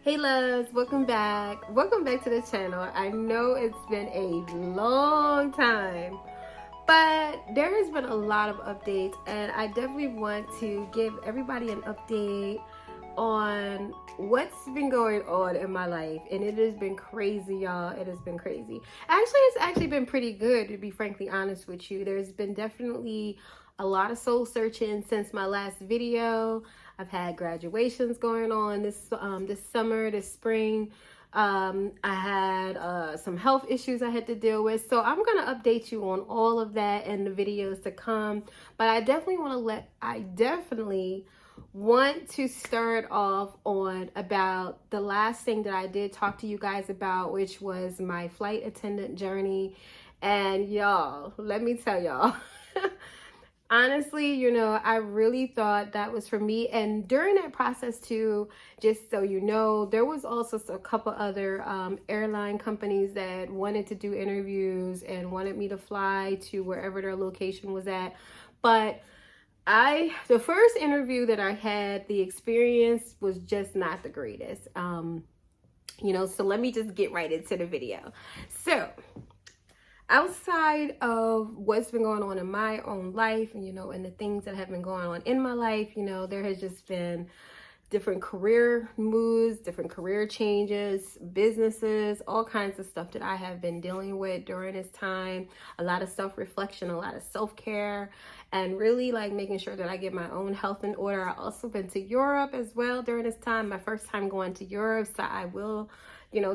Hey loves, welcome back. Welcome back to the channel. I know it's been a long time, but there has been a lot of updates, and I definitely want to give everybody an update on what's been going on in my life. And it has been crazy, y'all. It has been crazy. Actually, it's actually been pretty good, to be frankly honest with you. There's been definitely a lot of soul searching since my last video. I've had graduations going on this summer, this spring. I had some health issues I had to deal with. So I'm going to update you on all of that in the videos to come. But I definitely want to start off on about the last thing that I did talk to you guys about, which was my flight attendant journey. And y'all, let me tell y'all, honestly, I really thought that was for me. And during that process too, just so you know, there was also a couple other airline companies that wanted to do interviews and wanted me to fly to wherever their location was at. But the first interview that I had, the experience was just not the greatest. So let me just get right into the video. So outside of what's been going on in my own life, and and the things that have been going on in my life, there has just been different career moves, different career changes, businesses, all kinds of stuff that I have been dealing with during this time. A lot of self-reflection, a lot of self-care, and really like making sure that I get my own health in order. I also been to Europe as well during this time, my first time going to Europe. So I will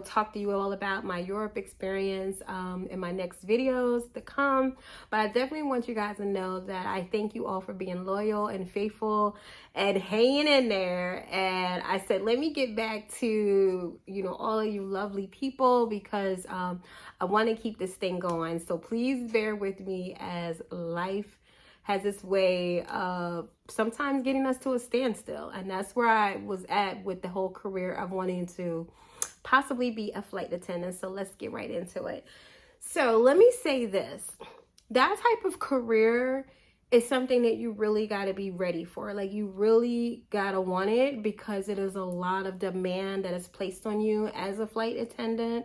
talk to you all about my Europe experience in my next videos to come. But I definitely want you guys to know that I thank you all for being loyal and faithful and hanging in there. And I said, let me get back to, all of you lovely people, because I want to keep this thing going. So please bear with me as life has this way of sometimes getting us to a standstill. And that's where I was at with the whole career of wanting to possibly be a flight attendant. So let's get right into it. So let me say this. That type of career is something that you really got to be ready for. Like, you really got to want it, because it is a lot of demand that is placed on you as a flight attendant.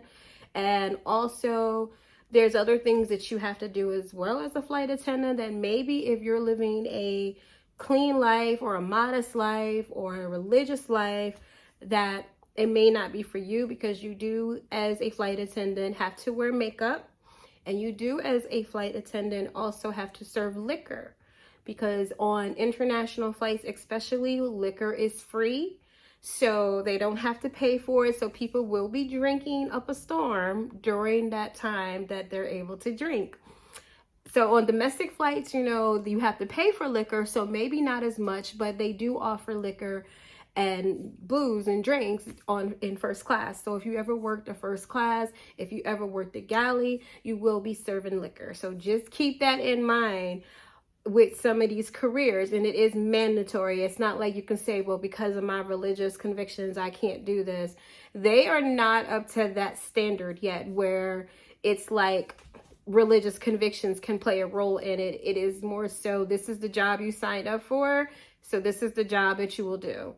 And also there's other things that you have to do as well as a flight attendant, that maybe if you're living a clean life or a modest life or a religious life, that it may not be for you, because you do as a flight attendant have to wear makeup, and you do as a flight attendant also have to serve liquor, because on international flights especially, liquor is free. So they don't have to pay for it. So people will be drinking up a storm during that time that they're able to drink. So on domestic flights, you have to pay for liquor. So maybe not as much, but they do offer liquor and booze and drinks in first class. So if you ever worked a first class, if you ever worked a galley, you will be serving liquor. So just keep that in mind with some of these careers, and it is mandatory. It's not like you can say, well, because of my religious convictions, I can't do this. They are not up to that standard yet, where it's like religious convictions can play a role in it. It is more so, this is the job you signed up for, so this is the job that you will do.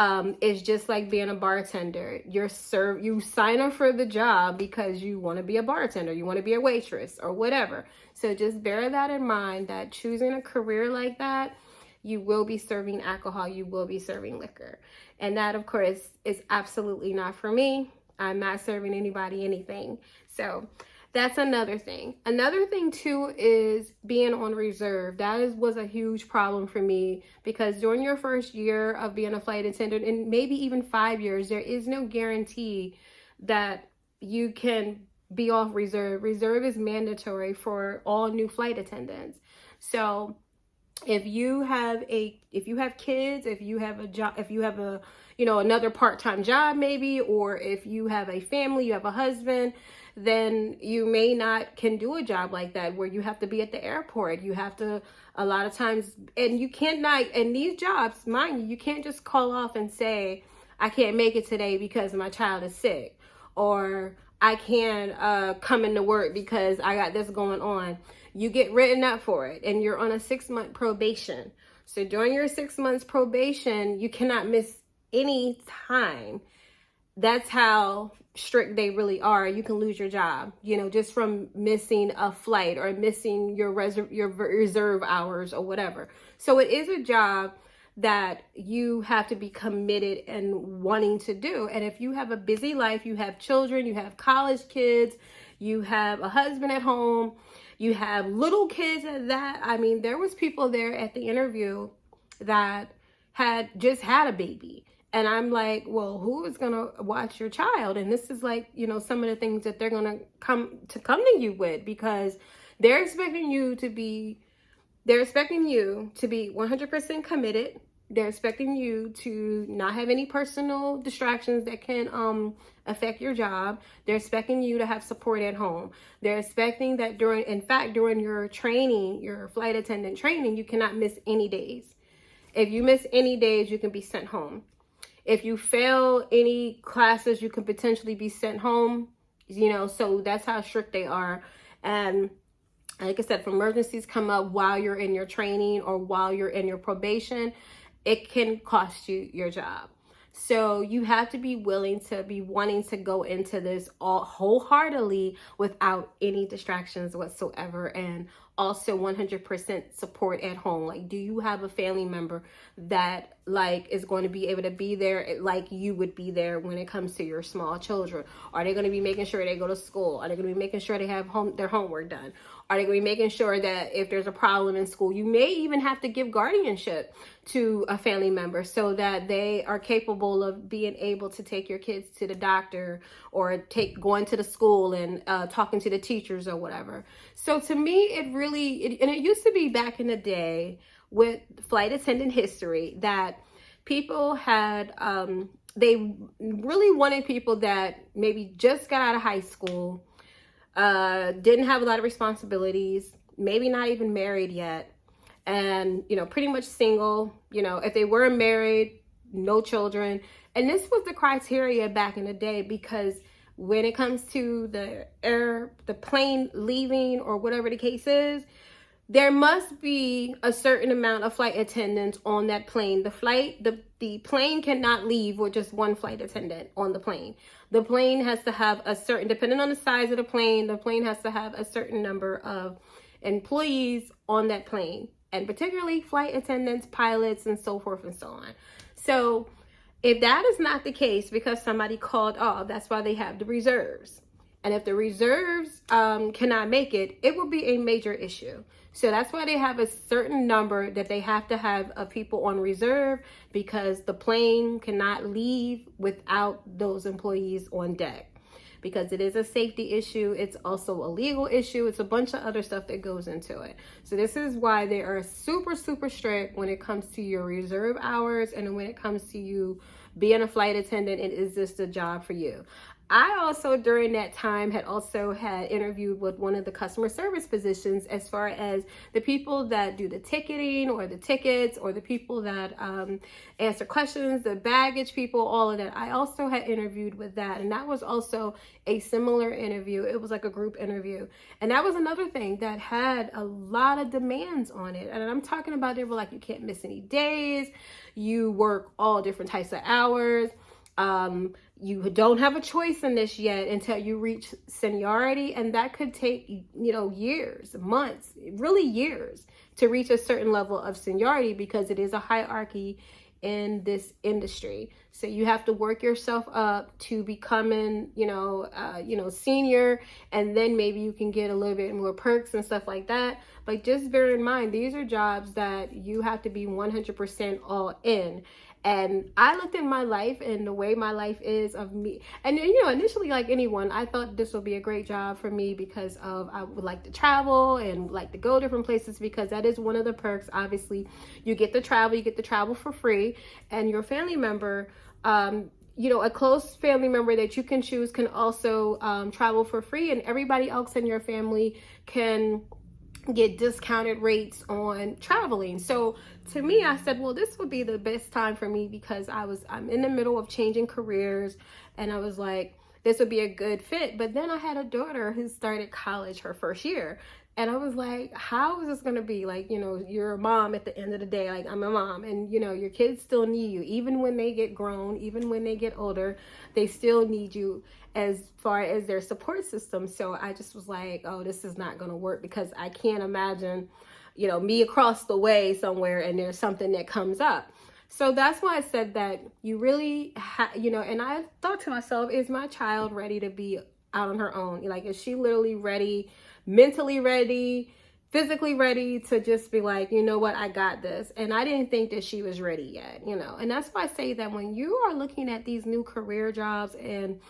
It's just like being a bartender. You sign up for the job because you want to be a bartender, you want to be a waitress or whatever. So just bear that in mind, that choosing a career like that, you will be serving alcohol, you will be serving liquor. And that, of course, is absolutely not for me. I'm not serving anybody anything. So that's another thing. Another thing too is being on reserve. That was a huge problem for me, because during your first year of being a flight attendant, and maybe even 5 years, there is no guarantee that you can be off reserve. Reserve is mandatory for all new flight attendants. So if you have kids, if you have a job, if you have another part-time job maybe, or if you have a family, you have a husband, then you may not can do a job like that, where you have to be at the airport. You have to, a lot of times, and you cannot, and these jobs, mind you can't just call off and say, I can't make it today because my child is sick, or I can't come into work because I got this going on. You get written up for it, and you're on a 6-month probation. So during your 6 months probation, you cannot miss any time that's how strict they really are. You can lose your job, you know, just from missing a flight or missing your reserve hours or whatever. So it is a job that you have to be committed and wanting to do. And if you have a busy life, you have children, you have college kids, you have a husband at home, you have little kids at that. I mean, there was people there at the interview that had just had a baby. And I'm like, well, who is going to watch your child? And this is like, you know, some of the things that they're going to come to you with, because they're expecting you to be 100% committed. They're expecting you to not have any personal distractions that can affect your job. They're expecting you to have support at home. They're expecting that during your training, your flight attendant training, you cannot miss any days. If you miss any days, you can be sent home. If you fail any classes, you can potentially be sent home, you know, so that's how strict they are. And like I said, if emergencies come up while you're in your training or while you're in your probation, it can cost you your job. So you have to be wanting to go into this all wholeheartedly without any distractions whatsoever, and also 100% support at home. Like, do you have a family member that like is going to be able to be there like you would be there when it comes to your small children? Are they going to be making sure they go to school? Are they going to be making sure they have their homework done? Are they going to be making sure that if there's a problem in school, you may even have to give guardianship to a family member so that they are capable of being able to take your kids to the doctor or going to the school and talking to the teachers or whatever. So to me, and it used to be back in the day with flight attendant history that people had, they really wanted people that maybe just got out of high school, didn't have a lot of responsibilities, maybe not even married yet, and, you know, pretty much single. You know, if they were married, no children. And this was the criteria back in the day, because when it comes to the plane leaving or whatever the case is, there must be a certain amount of flight attendants on that plane. The plane cannot leave with just one flight attendant on the plane. The plane has to have depending on the size of the plane has to have a certain number of employees on that plane, and particularly flight attendants, pilots, and so forth and so on. So if that is not the case because somebody called off, that's why they have the reserves. And if the reserves cannot make it, it will be a major issue. So that's why they have a certain number that they have to have of people on reserve, because the plane cannot leave without those employees on deck. Because it is a safety issue. It's also a legal issue. It's a bunch of other stuff that goes into it. So this is why they are super, super strict when it comes to your reserve hours and when it comes to you being a flight attendant, and is this the job for you? I also, during that time, had interviewed with one of the customer service positions, as far as the people that do the ticketing or the tickets, or the people that answer questions, the baggage people, all of that. I also had interviewed with that, and that was also a similar interview. It was like a group interview, and that was another thing that had a lot of demands on it. And I'm talking about, they were like, you can't miss any days, you work all different types of hours. You don't have a choice in this yet until you reach seniority, and that could take, you know, years, months, really years to reach a certain level of seniority, because it is a hierarchy in this industry. So you have to work yourself up to becoming, senior, and then maybe you can get a little bit more perks and stuff like that. But just bear in mind, these are jobs that you have to be 100% all in. And I looked at my life and the way my life is of me. And, initially, like anyone, I thought this would be a great job for me because I would like to travel and like to go different places, because that is one of the perks. Obviously, you get to travel for free, and your family member, a close family member that you can choose can also travel for free, and everybody else in your family can get discounted rates on traveling. So to me, I said, well, this would be the best time for me, because I'm in the middle of changing careers, and I was like, this would be a good fit. But then I had a daughter who started college her first year. And I was like, how is this going to be? Like, you know, you're a mom at the end of the day. Like, I'm a mom, and, you know, your kids still need you. Even when they get grown, even when they get older, they still need you as far as their support system. So I just was like, oh, this is not going to work, because I can't imagine, you know, me across the way somewhere and there's something that comes up. So that's why I said that you really, you know, and I thought to myself, is my child ready to be out on her own? Like, is she literally ready, mentally ready, physically ready to just be like, you know what, I got this? And I didn't think that she was ready yet, you know. And that's why I say that when you are looking at these new career jobs and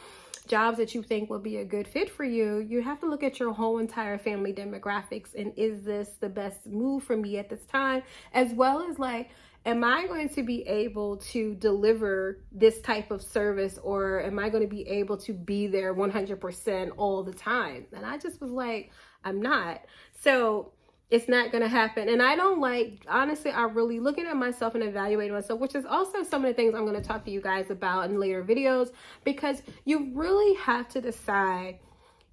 jobs that you think will be a good fit for you, you have to look at your whole entire family demographics, and is this the best move for me at this time? As well as, like, am I going to be able to deliver this type of service, or am I going to be able to be there 100% all the time? And I just was like, I'm not. So it's not going to happen. And I don't like, honestly, I'm really looking at myself and evaluating myself, which is also some of the things I'm going to talk to you guys about in later videos, because you really have to decide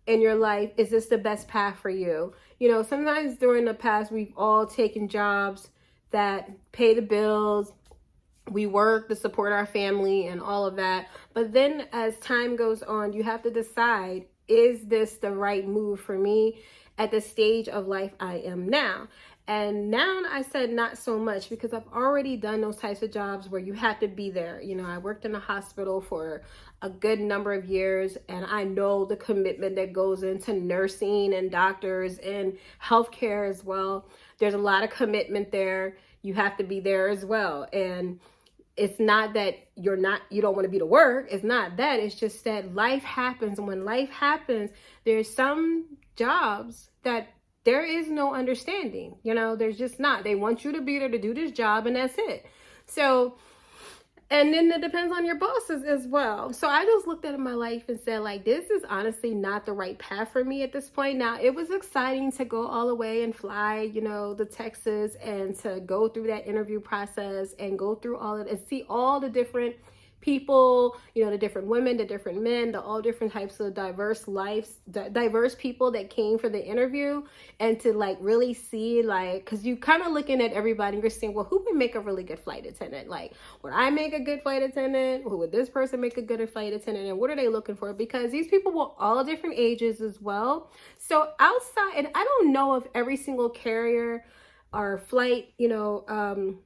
in your life, is this the best path for you? You know, sometimes during the past, we've all taken jobs that pay the bills, we work to support our family and all of that. But then as time goes on, you have to decide, is this the right move for me at the stage of life I am now? And now I said not so much, because I've already done those types of jobs where you have to be there. You know, I worked in a hospital for a good number of years, and I know the commitment that goes into nursing and doctors and healthcare as well. There's a lot of commitment there. You have to be there as well. And it's not that you don't want to be to work. It's not that. It's just that life happens. And when life happens, there's some jobs that there is no understanding. You know, there's just not. They want you to be there to do this job, and that's it. So, and then it depends on your bosses as well. So I just looked at my life and said, like, this is honestly not the right path for me at this point. Now, it was exciting to go all the way and fly, you know, to Texas, and to go through that interview process and go through all of it and see all the different people, you know, the different women, the different men, the all different types of diverse lives, diverse people that came for the interview, and to like really see, like, because you kind of looking at everybody and you're saying, well, who would make a really good flight attendant? Like, would I make a good flight attendant? Who would this person make a good flight attendant? And what are they looking for? Because these people were all different ages as well. So outside, and I don't know if every single carrier or flight, you know,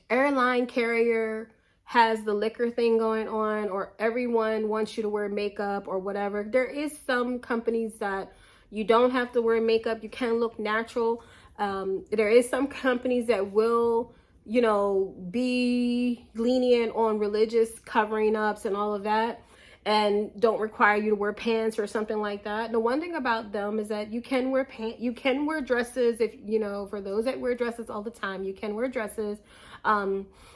airline carrier has the liquor thing going on, or everyone wants you to wear makeup or whatever. There is some companies that you don't have to wear makeup. You can look natural. There is some companies that will, you know, be lenient on religious covering ups and all of that, and don't require you to wear pants or something like that. The one thing about them is that you can wear pants, you can wear dresses. If, you know, for those that wear dresses all the time, you can wear dresses.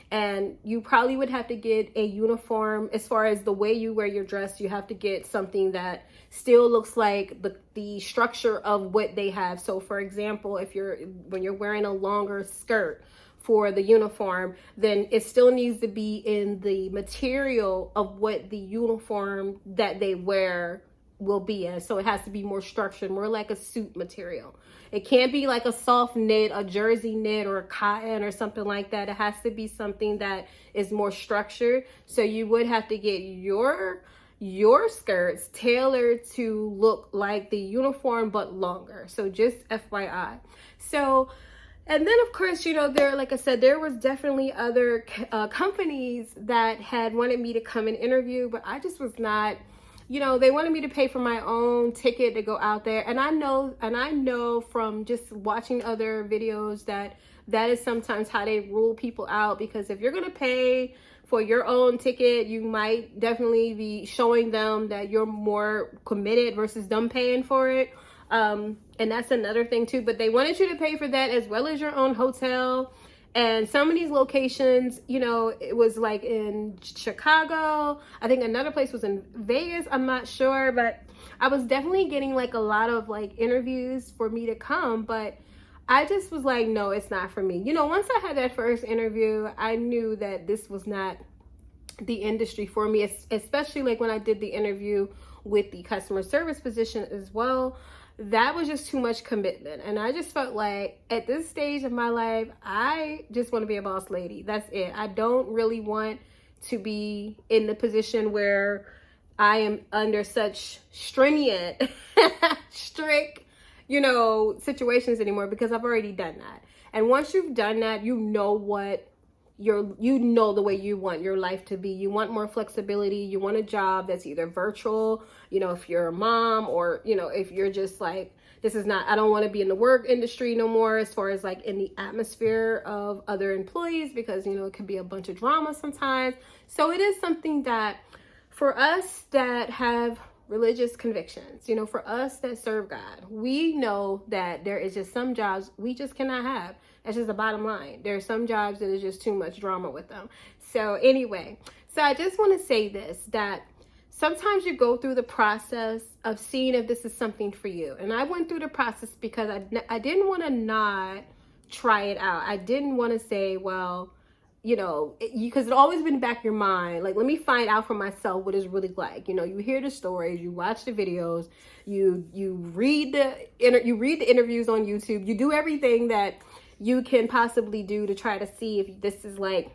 And you probably would have to get a uniform. As far as the way you wear your dress, you have to get something that still looks like the structure of what they have. So for example, when you're wearing a longer skirt for the uniform, then it still needs to be in the material of what the uniform that they wear will be in. So it has to be more structured, more like a suit material. It can't be like a soft knit, a jersey knit, or a cotton or something like that. It has to be something that is more structured. So you would have to get your skirts tailored to look like the uniform but longer. So just FYI. So, and then of course, you know, like I said, there was definitely other companies that had wanted me to come and interview, but I just was not, you know, they wanted me to pay for my own ticket to go out there. And I know from just watching other videos that is sometimes how they rule people out, because if you're going to pay for your own ticket, you might definitely be showing them that you're more committed versus them paying for it. And that's another thing too, but they wanted you to pay for that as well as your own hotel. And some of these locations, you know, it was like in Chicago. I think another place was in Vegas. I'm not sure, but I was definitely getting like a lot of like interviews for me to come. But I just was like, no, it's not for me. You know, once I had that first interview, I knew that this was not the industry for me, especially like when I did the interview with the customer service position as well. that was just too much commitment. And I just felt like at this stage of my life, I just want to be a boss lady. That's it. I don't really want to be in the position where I am under such stringent, strict, situations anymore, because I've already done that. And once you've done that, you know what the way you want your life to be. You want more flexibility. You want a job that's either virtual, if you're a mom, or, if you're just like, I don't want to be in the work industry no more, as far as like in the atmosphere of other employees, because, it can be a bunch of drama sometimes. So it is something that for us that have religious convictions, for us that serve God, we know that there is just some jobs we just cannot have. That's just the bottom line. There are some jobs that is just too much drama with them. So anyway, I just want to say this, that sometimes you go through the process of seeing if this is something for you. And I went through the process because I didn't want to not try it out. I didn't want to say, well, because it's always been in the back of your mind, like, let me find out for myself what it's really like. You hear the stories, you watch the videos, you read the interviews on YouTube, you do everything that you can possibly do to try to see if this is like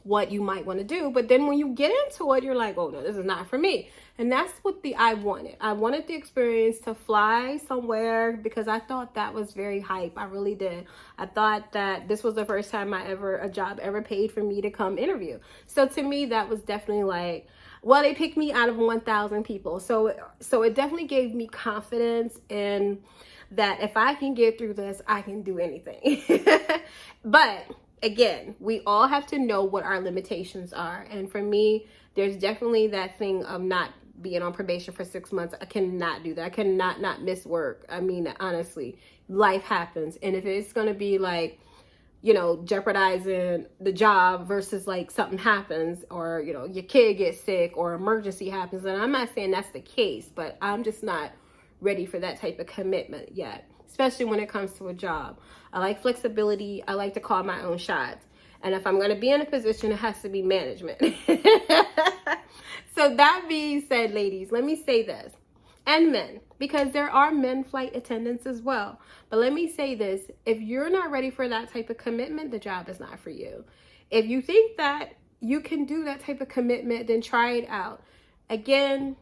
what you might want to do. But then when you get into it, you're like, oh no, this is not for me. And that's what I wanted. I wanted the experience to fly somewhere, because I thought that was very hype. I really did. I thought that this was the first time a job ever paid for me to come interview. So to me, that was definitely like, well, they picked me out of 1,000 people. So it definitely gave me confidence in that if I can get through this, I can do anything. But again, we all have to know what our limitations are. And for me, there's definitely that thing of not being on probation for 6 months. I cannot do that. I cannot not miss work. I mean, honestly, life happens. And if it's going to be like, jeopardizing the job versus like something happens, or, your kid gets sick or emergency happens, and I'm not saying that's the case, but I'm just not ready for that type of commitment yet, especially when it comes to a job. I like flexibility. I like to call my own shots. And if I'm going to be in a position, it has to be management. So that being said, ladies, let me say this, and men, because there are men flight attendants as well. But let me say this, if you're not ready for that type of commitment, the job is not for you. If you think that you can do that type of commitment, then try it out. Again,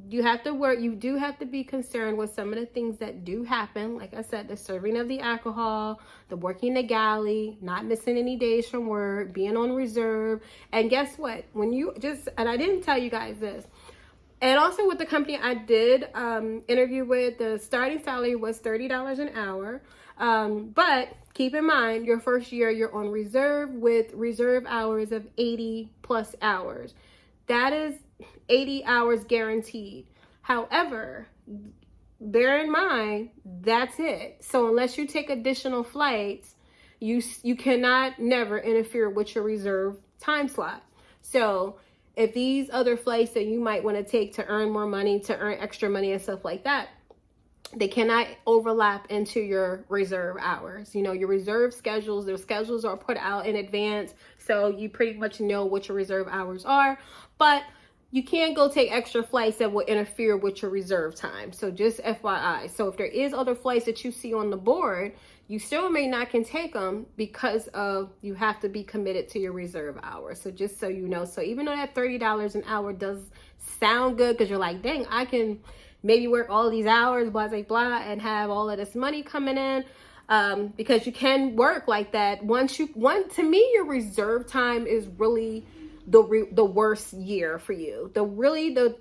you have to work. You do have to be concerned with some of the things that do happen. Like I said, the serving of the alcohol, the working the galley, not missing any days from work, being on reserve. And guess what? And I didn't tell you guys this. And also with the company I did interview with, the starting salary was $30 an hour. But keep in mind, your first year, you're on reserve with reserve hours of 80 plus hours. That is 80 hours guaranteed. However, bear in mind, that's it. So unless you take additional flights, you cannot never interfere with your reserve time slot. So if these other flights that you might want to take to earn more money, to earn extra money and stuff like that, they cannot overlap into your reserve hours. Your reserve schedules, their schedules are put out in advance, so you pretty much know what your reserve hours are. But you can't go take extra flights that will interfere with your reserve time. So just FYI. So if there is other flights that you see on the board, you still may not can take them, because of you have to be committed to your reserve hours. So just so you know. So even though that $30 an hour does sound good, because you're like, dang, I can maybe work all these hours, blah, blah, blah, and have all of this money coming in. Because you can work like that. To me, your reserve time is really the worst year for you. The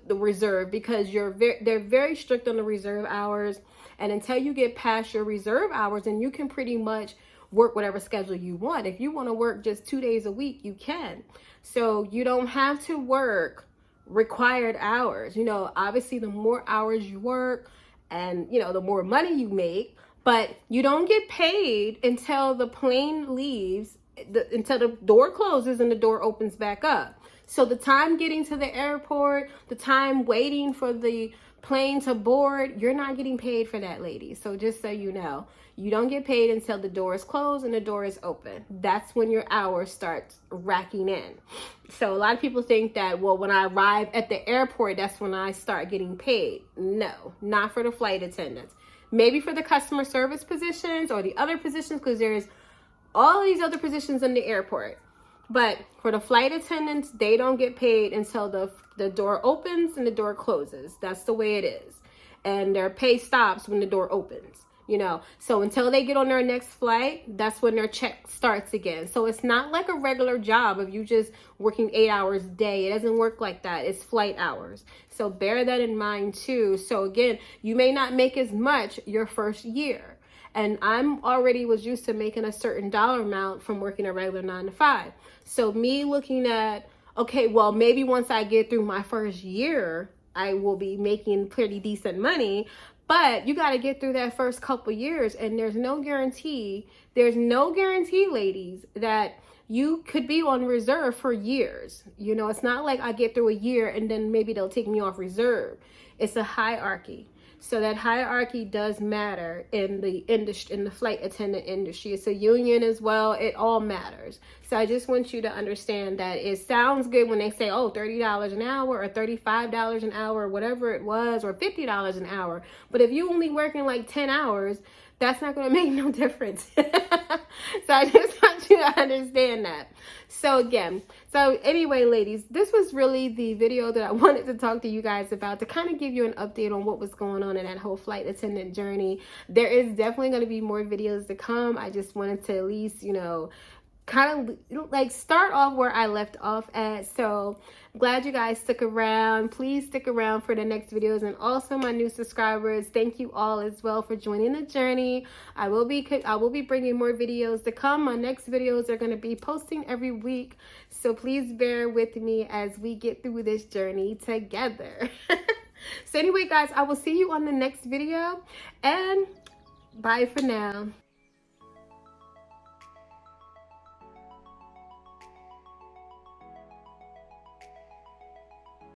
reserve, because they're very strict on the reserve hours. And until you get past your reserve hours, and you can pretty much work whatever schedule you want. If you want to work just 2 days a week, you can. So you don't have to work required hours. Obviously the more hours you work, and the more money you make, but you don't get paid until the plane leaves, until the door closes and the door opens back up. So the time getting to the airport, the time waiting for the plane to board, you're not getting paid for that, ladies. So just so you know, you don't get paid until the door is closed and the door is open. That's when your hours start racking in. So a lot of people think that, well, when I arrive at the airport, that's when I start getting paid. No, not for the flight attendants. maybe for the customer service positions or the other positions, because there's all of these other positions in the airport. But for the flight attendants, they don't get paid until the door opens and the door closes. That's the way it is. And their pay stops when the door opens, you know. So until they get on their next flight, that's when their check starts again. So it's not like a regular job of you just working 8 hours a day. It doesn't work like that. It's flight hours. So bear that in mind too. So again, you may not make as much your first year. And I'm already was used to making a certain dollar amount from working a regular 9 to 5. So me looking at, okay, well, maybe once I get through my first year, I will be making pretty decent money. But you got to get through that first couple years. And there's no guarantee, ladies, that you could be on reserve for years. You know, it's not like I get through a year and then maybe they'll take me off reserve. It's a hierarchy. So that hierarchy does matter in the industry, in the flight attendant industry. It's a union as well. It all matters. So I just want you to understand that it sounds good when they say, oh, $30 an hour or $35 an hour, or whatever it was, or $50 an hour. But if you only working like 10 hours, that's not going to make no difference. So I just want you to understand that. So anyway, ladies, this was really the video that I wanted to talk to you guys about, to kind of give you an update on what was going on in that whole flight attendant journey. There is definitely going to be more videos to come. I just wanted to at least, you know, kind of like start off where I left off at. So glad you guys stuck around. Please stick around for the next videos, and also my new subscribers, thank you all as well for joining the journey. I will be bringing more videos to come. My next videos are going to be posting every week, so please bear with me as we get through this journey together. So anyway, guys, I will see you on the next video, and bye for now.